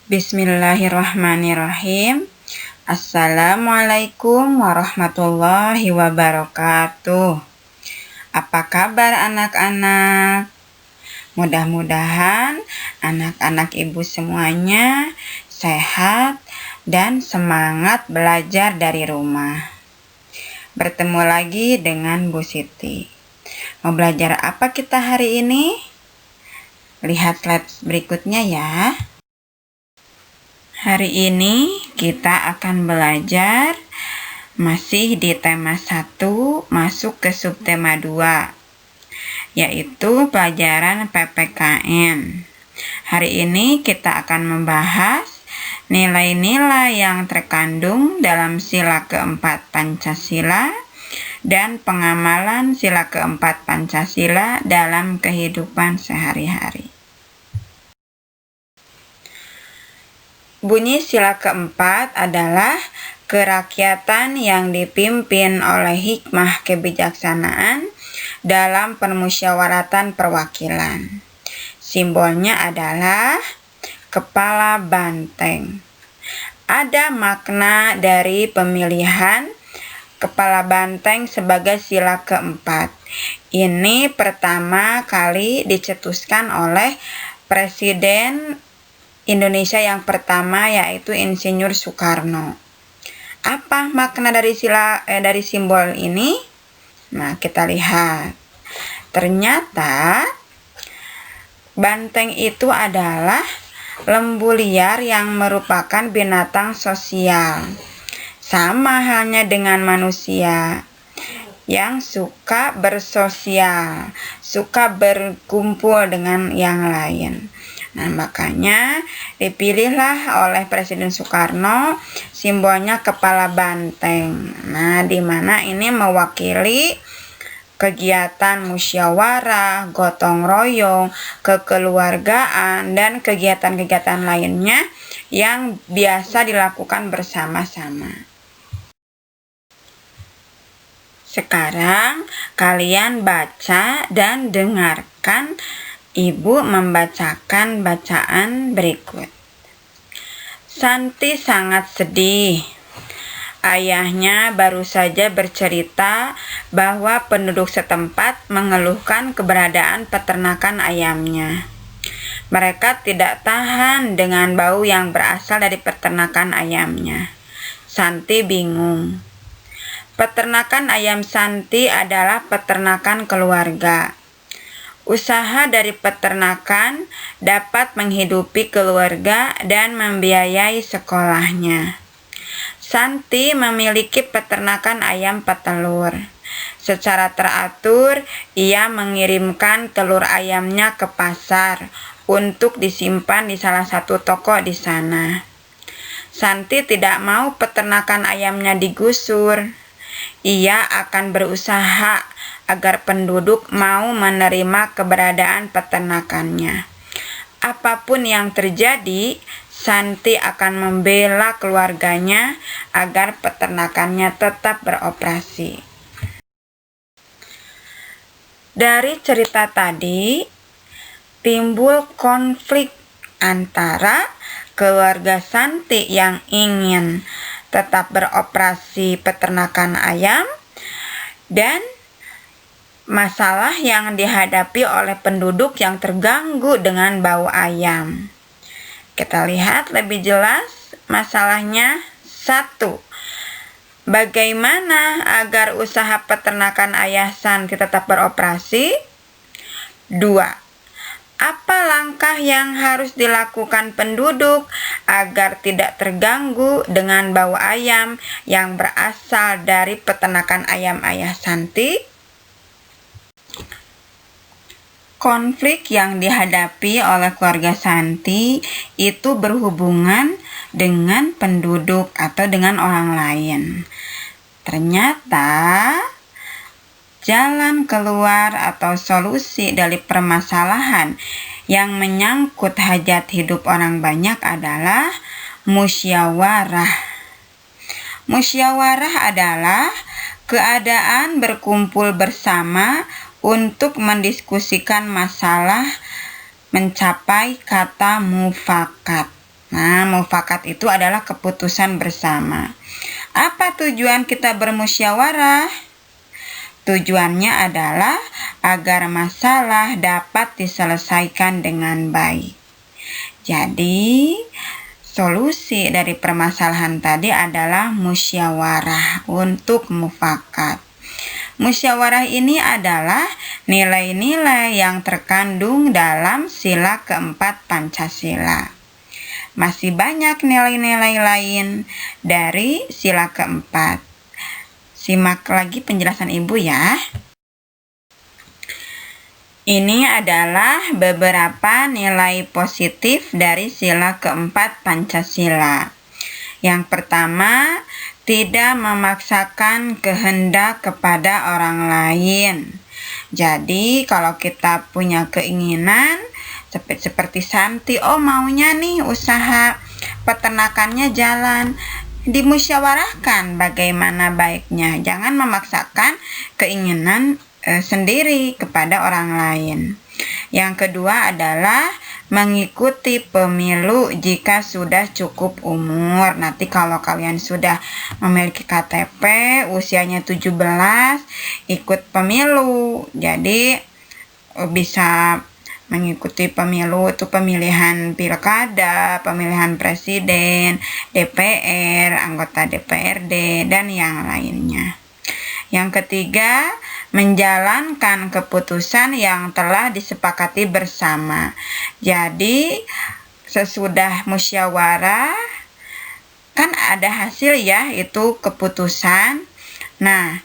Bismillahirrahmanirrahim. Assalamualaikum warahmatullahi wabarakatuh. Apa kabar anak-anak? Mudah-mudahan anak-anak ibu semuanya sehat dan semangat belajar dari rumah. Bertemu lagi dengan Bu Siti. Mau belajar apa kita hari ini? Lihat slide berikutnya ya. Hari ini kita akan belajar masih di tema 1 masuk ke subtema 2, yaitu pelajaran PPKN. Hari ini kita akan membahas nilai-nilai yang terkandung dalam sila keempat Pancasila dan pengamalan sila keempat Pancasila dalam kehidupan sehari-hari. Bunyi sila keempat adalah kerakyatan yang dipimpin oleh hikmah kebijaksanaan dalam permusyawaratan perwakilan. Simbolnya adalah kepala banteng. Ada makna dari pemilihan kepala banteng sebagai sila keempat. Ini pertama kali dicetuskan oleh Presiden Indonesia yang pertama, yaitu Insinyur Soekarno. Apa makna dari simbol ini? Nah, kita lihat. Ternyata banteng itu adalah lembu liar yang merupakan binatang sosial. Sama halnya dengan manusia yang suka bersosial, suka berkumpul dengan yang lain. Nah, makanya dipilihlah oleh Presiden Soekarno simbolnya kepala banteng. Nah, di mana ini mewakili kegiatan musyawarah, gotong royong, kekeluargaan, dan kegiatan-kegiatan lainnya yang biasa dilakukan bersama-sama. Sekarang kalian baca dan dengarkan Ibu membacakan bacaan berikut. Santi sangat sedih. Ayahnya baru saja bercerita bahwa penduduk setempat mengeluhkan keberadaan peternakan ayamnya. Mereka tidak tahan dengan bau yang berasal dari peternakan ayamnya. Santi bingung. Peternakan ayam Santi adalah peternakan keluarga. Usaha dari peternakan dapat menghidupi keluarga dan membiayai sekolahnya. Santi memiliki peternakan ayam petelur. Secara teratur, ia mengirimkan telur ayamnya ke pasar untuk disimpan di salah satu toko di sana. Santi tidak mau peternakan ayamnya digusur. Ia akan berusaha agar penduduk mau menerima keberadaan peternakannya. Apapun yang terjadi, Santi akan membela keluarganya agar peternakannya tetap beroperasi. Dari cerita tadi, timbul konflik antara keluarga Santi yang ingin tetap beroperasi peternakan ayam dan masalah yang dihadapi oleh penduduk yang terganggu dengan bau ayam. Kita lihat lebih jelas masalahnya. 1. Bagaimana agar usaha peternakan ayam Santi tetap beroperasi? 2. Apa langkah yang harus dilakukan penduduk agar tidak terganggu dengan bau ayam yang berasal dari peternakan ayam ayah Santi? Konflik yang dihadapi oleh keluarga Santi itu berhubungan dengan penduduk atau dengan orang lain. Ternyata jalan keluar atau solusi dari permasalahan yang menyangkut hajat hidup orang banyak adalah musyawarah. Musyawarah adalah keadaan berkumpul bersama untuk mendiskusikan masalah mencapai kata mufakat. Nah, mufakat itu adalah keputusan bersama. Apa tujuan kita bermusyawarah? Tujuannya adalah agar masalah dapat diselesaikan dengan baik. Jadi, solusi dari permasalahan tadi adalah musyawarah untuk mufakat. Musyawarah ini adalah nilai-nilai yang terkandung dalam sila keempat Pancasila. Masih banyak nilai-nilai lain dari sila keempat. Simak lagi penjelasan Ibu ya. Ini adalah beberapa nilai positif dari sila keempat Pancasila. Yang pertama, tidak memaksakan kehendak kepada orang lain. Jadi, kalau kita punya keinginan, seperti Santi, maunya nih usaha peternakannya jalan, dimusyawarahkan bagaimana baiknya. Jangan memaksakan keinginan sendiri kepada orang lain. Yang kedua adalah mengikuti pemilu jika sudah cukup umur. Nanti kalau kalian sudah memiliki KTP, usianya 17, ikut pemilu. Jadi bisa mengikuti pemilu itu pemilihan pilkada, pemilihan presiden, DPR, anggota DPRD, dan yang lainnya. Yang ketiga, menjalankan keputusan yang telah disepakati bersama. Jadi, sesudah musyawarah, kan ada hasil ya, itu keputusan. Nah,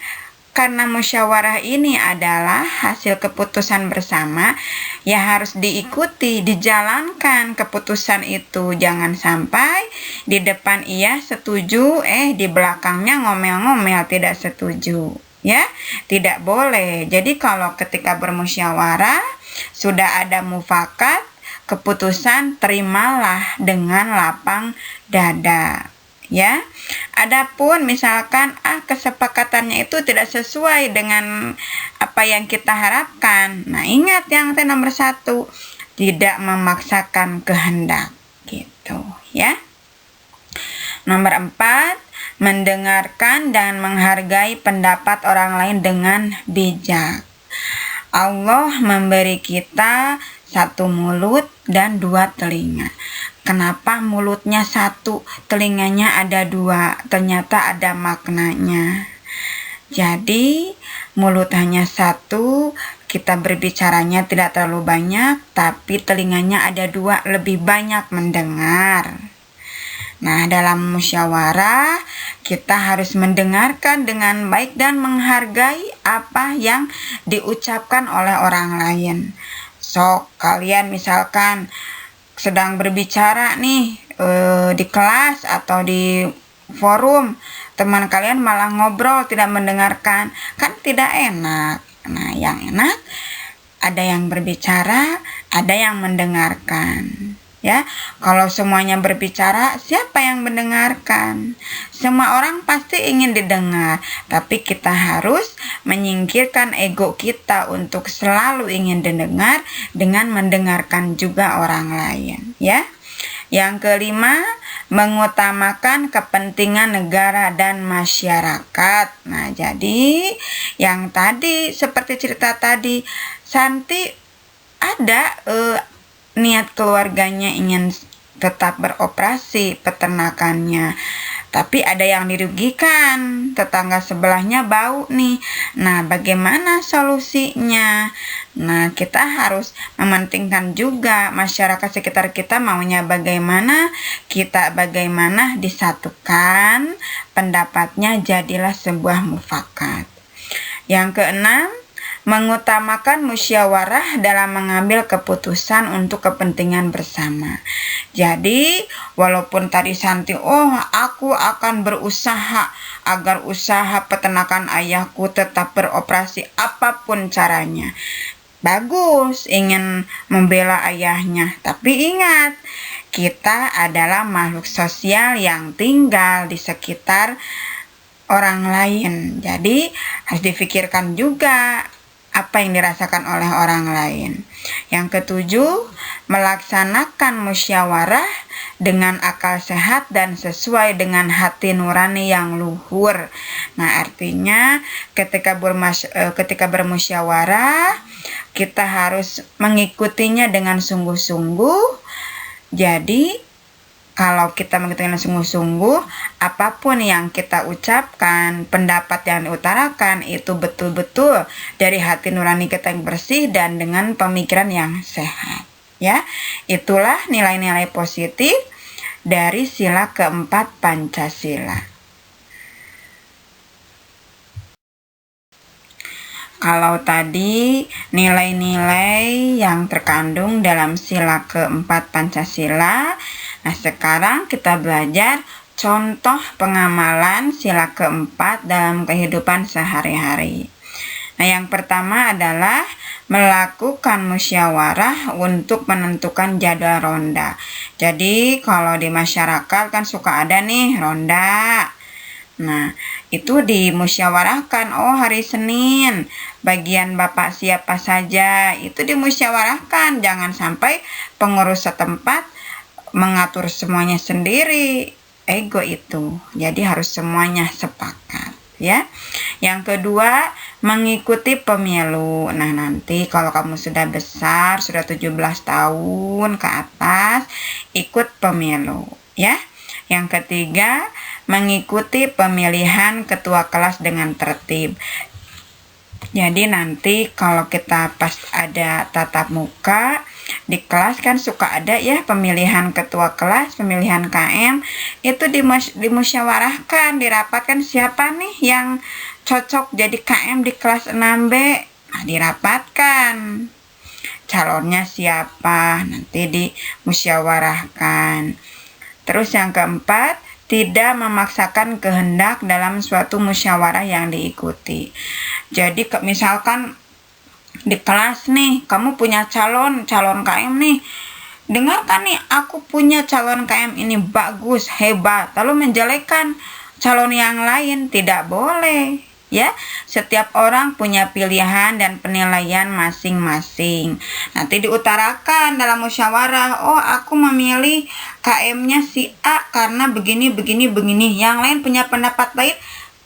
karena musyawarah ini adalah hasil keputusan bersama, ya harus diikuti, dijalankan keputusan itu. Jangan sampai di depan iya setuju, di belakangnya ngomel-ngomel tidak setuju. Ya, tidak boleh. Jadi kalau ketika bermusyawarah, sudah ada mufakat, keputusan terimalah dengan lapang dada. Ya, adapun misalkan kesepakatannya itu tidak sesuai dengan apa yang kita harapkan. Nah, ingat yang nomor 1, tidak memaksakan kehendak, gitu ya. Nomor 4, mendengarkan dan menghargai pendapat orang lain dengan bijak. Allah memberi kita 1 mulut dan 2 telinga. Kenapa mulutnya 1, telinganya ada 2? Ternyata ada maknanya. Jadi, mulut hanya 1, kita berbicaranya tidak terlalu banyak, tapi telinganya ada 2, lebih banyak mendengar. Nah, dalam musyawarah, kita harus mendengarkan dengan baik dan menghargai apa yang diucapkan oleh orang lain. Kalian misalkan sedang berbicara nih di kelas atau di forum, teman kalian malah ngobrol tidak mendengarkan, kan tidak enak. Nah, yang enak ada yang berbicara, ada yang mendengarkan. Ya, kalau semuanya berbicara, siapa yang mendengarkan? Semua orang pasti ingin didengar, tapi kita harus menyingkirkan ego kita untuk selalu ingin didengar dengan mendengarkan juga orang lain, ya. Yang kelima, mengutamakan kepentingan negara dan masyarakat. Nah, jadi yang tadi seperti cerita tadi, Santi ada niat keluarganya ingin tetap beroperasi peternakannya, tapi ada yang dirugikan, tetangga sebelahnya bau nih. Nah, bagaimana solusinya? Nah, kita harus mementingkan juga masyarakat sekitar kita maunya bagaimana, kita bagaimana, disatukan pendapatnya, jadilah sebuah mufakat. Yang keenam, mengutamakan musyawarah dalam mengambil keputusan untuk kepentingan bersama. Jadi, walaupun tadi Santi, aku akan berusaha agar usaha peternakan ayahku tetap beroperasi apapun caranya. Bagus, ingin membela ayahnya. Tapi ingat, kita adalah makhluk sosial yang tinggal di sekitar orang lain. Jadi, harus difikirkan juga apa yang dirasakan oleh orang lain. Yang ketujuh, melaksanakan musyawarah dengan akal sehat dan sesuai dengan hati nurani yang luhur. Nah, artinya ketika bermusyawarah, kita harus mengikutinya dengan sungguh-sungguh. Jadi, kalau kita mengikutinya dengan sungguh-sungguh, apapun yang kita ucapkan, pendapat yang diutarakan itu betul-betul dari hati nurani kita yang bersih dan dengan pemikiran yang sehat. Ya, itulah nilai-nilai positif dari sila keempat Pancasila. Kalau tadi nilai-nilai yang terkandung dalam sila keempat Pancasila, nah sekarang kita belajar contoh pengamalan sila keempat dalam kehidupan sehari-hari. Nah, yang pertama adalah melakukan musyawarah untuk menentukan jadwal ronda. Jadi, kalau di masyarakat kan suka ada nih ronda. Nah, itu dimusyawarahkan, oh hari Senin, bagian Bapak siapa saja, itu dimusyawarahkan. Jangan sampai pengurus setempat mengatur semuanya sendiri, ego itu. Jadi harus semuanya sepakat. Ya. Yang kedua, mengikuti pemilu. Nah, nanti kalau kamu sudah besar, sudah 17 tahun ke atas, ikut pemilu, ya. Yang ketiga, mengikuti pemilihan ketua kelas dengan tertib. Jadi nanti kalau kita pas ada tatap muka di kelas kan suka ada ya pemilihan ketua kelas, pemilihan KM, itu dimusyawarahkan, dirapatkan siapa nih yang cocok jadi KM di kelas 6B. Nah, dirapatkan. Calonnya siapa, nanti dimusyawarahkan. Terus yang keempat, tidak memaksakan kehendak dalam suatu musyawarah yang diikuti. Jadi misalkan di kelas nih, kamu punya calon KM nih. Dengarkan nih, aku punya calon KM ini bagus, hebat. Lalu menjelekkan calon yang lain, tidak boleh. Ya, setiap orang punya pilihan dan penilaian masing-masing. Nanti diutarakan dalam musyawarah, oh aku memilih KM-nya si A karena begini. Yang lain punya pendapat lain,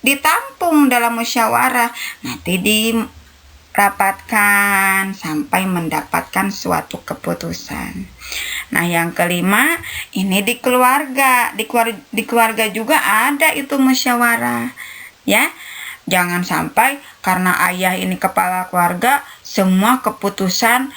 ditampung dalam musyawarah. Nanti dirapatkan sampai mendapatkan suatu keputusan. Nah, yang kelima, ini di keluarga. Di keluarga juga ada itu musyawarah. Ya. Jangan sampai karena ayah ini kepala keluarga, semua keputusan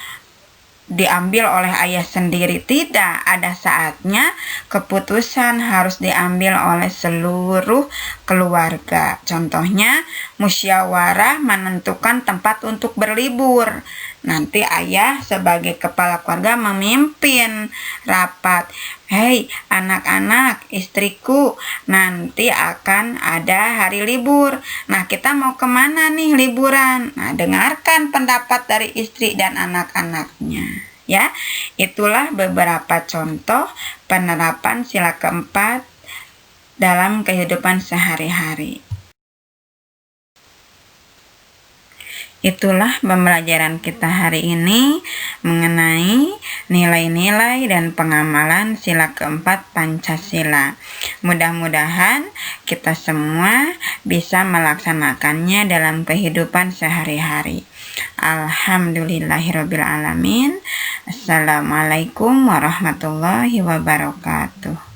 diambil oleh ayah sendiri. Tidak, ada saatnya keputusan harus diambil oleh seluruh keluarga. Contohnya, musyawarah menentukan tempat untuk berlibur. Nanti ayah sebagai kepala keluarga memimpin rapat. Hei anak-anak, istriku, nanti akan ada hari libur. Nah, kita mau kemana nih liburan? Nah, dengarkan pendapat dari istri dan anak-anaknya. Ya, itulah beberapa contoh penerapan sila keempat dalam kehidupan sehari-hari. Itulah pembelajaran kita hari ini mengenai nilai-nilai dan pengamalan sila keempat Pancasila. Mudah-mudahan kita semua bisa melaksanakannya dalam kehidupan sehari-hari. Alhamdulillahirrabbilalamin. Assalamualaikum warahmatullahi wabarakatuh.